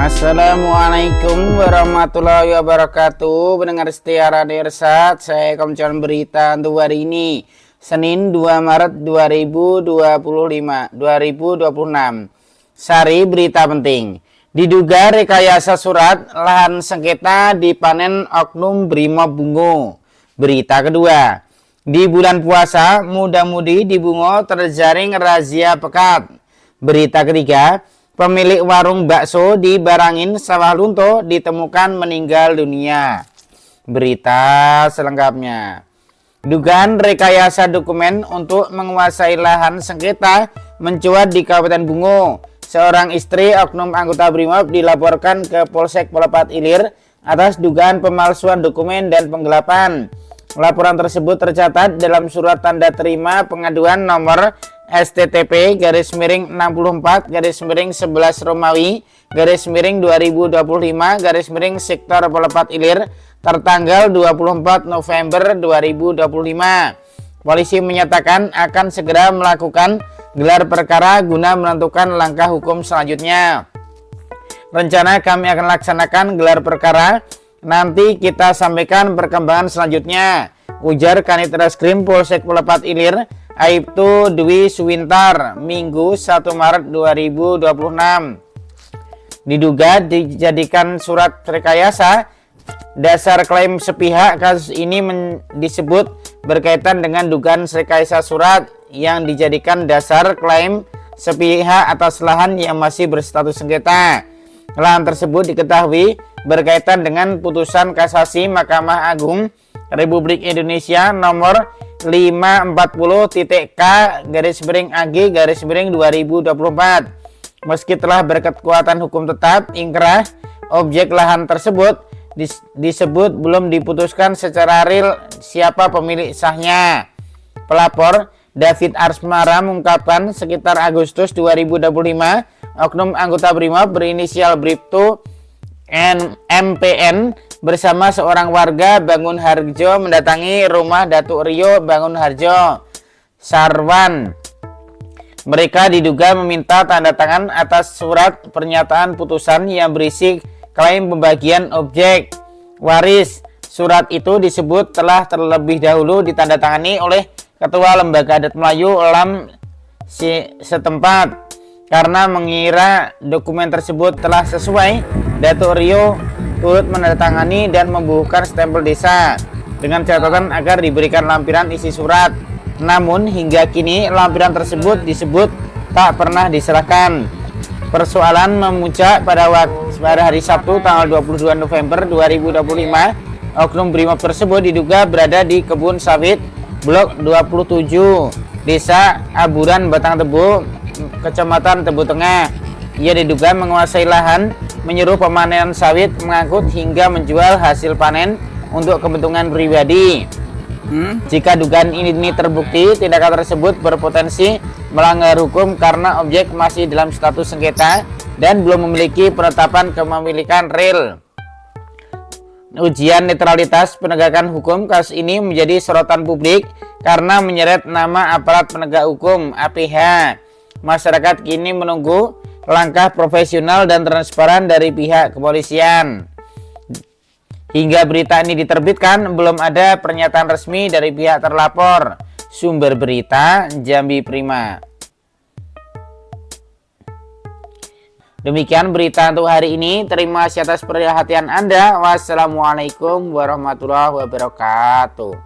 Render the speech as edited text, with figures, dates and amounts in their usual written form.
Assalamualaikum warahmatullahi wabarakatuh. Pendengar setia Radio Irsad, saya Komcan Berita untuk hari ini, Senin 2 Maret 2026. Sari berita penting. Diduga rekayasa surat lahan sengketa dipanen oknum Brimob Bungo. Berita kedua. Di bulan puasa, muda-mudi di Bungo terjaring razia pekat. Berita ketiga. Pemilik warung bakso di Barangin Sawah Lunto ditemukan meninggal dunia. Berita selengkapnya. Dugaan rekayasa dokumen untuk menguasai lahan sengketa mencuat di Kabupaten Bungo. Seorang istri oknum anggota Brimob dilaporkan ke Polsek Pelepat Ilir atas dugaan pemalsuan dokumen dan penggelapan. Laporan tersebut tercatat dalam surat tanda terima pengaduan nomor STTP-64-11 Romawi _2025 Sektor Pelepat Ilir tertanggal 24 November 2025. Polisi menyatakan akan segera melakukan gelar perkara guna menentukan langkah hukum selanjutnya. Rencana kami akan laksanakan gelar perkara, nanti kita sampaikan perkembangan selanjutnya, ujar Kanit Reskrim Polsek Pelepat Ilir Aibtu Dwi Suwintar, Minggu 1 Maret 2026. Diduga dijadikan surat rekayasa. Dasar klaim sepihak kasus ini disebut berkaitan dengan dugaan rekayasa surat yang dijadikan dasar klaim sepihak atas lahan yang masih berstatus sengketa. Lahan tersebut diketahui berkaitan dengan putusan kasasi Mahkamah Agung Republik Indonesia nomor 540.K/AG/2024. Meski telah berkekuatan hukum tetap ingkrah, objek lahan tersebut disebut belum diputuskan secara real siapa pemilik sahnya. Pelapor David Arsmara mengungkapkan sekitar Agustus 2025, oknum anggota Brimob berinisial Bribtu MPN bersama seorang warga Bangun Harjo mendatangi rumah Datuk Rio Bangun Harjo Sarwan. Mereka diduga meminta tanda tangan atas surat pernyataan putusan yang berisi klaim pembagian objek waris. Surat itu disebut telah terlebih dahulu ditandatangani oleh Ketua Lembaga Adat Melayu Lam setempat. Karena mengira dokumen tersebut telah sesuai, Datuk Rio turut menandatangani dan membubuhkan stempel desa dengan catatan agar diberikan lampiran isi surat. Namun hingga kini lampiran tersebut disebut tak pernah diserahkan. Persoalan memuncak pada hari Sabtu tanggal 22 November 2025. Oknum Brimob tersebut diduga berada di kebun sawit Blok 27 Desa Aburan Batang Tebu, Kecamatan Tebu Tengah. Ia diduga menguasai lahan, menyuruh pemanenan sawit, mengangkut hingga menjual hasil panen untuk kepentingan pribadi. Jika dugaan ini terbukti, tindakan tersebut berpotensi melanggar hukum karena objek masih dalam status sengketa dan belum memiliki penetapan kepemilikan real. Ujian netralitas penegakan hukum kasus ini menjadi sorotan publik karena menyeret nama aparat penegak hukum (APH). Masyarakat kini menunggu langkah profesional dan transparan dari pihak kepolisian. Hingga berita ini diterbitkan, belum ada pernyataan resmi dari pihak terlapor. Sumber berita Jambi Prima. Demikian berita untuk hari ini. Terima kasih atas perhatian Anda. Wassalamualaikum warahmatullahi wabarakatuh.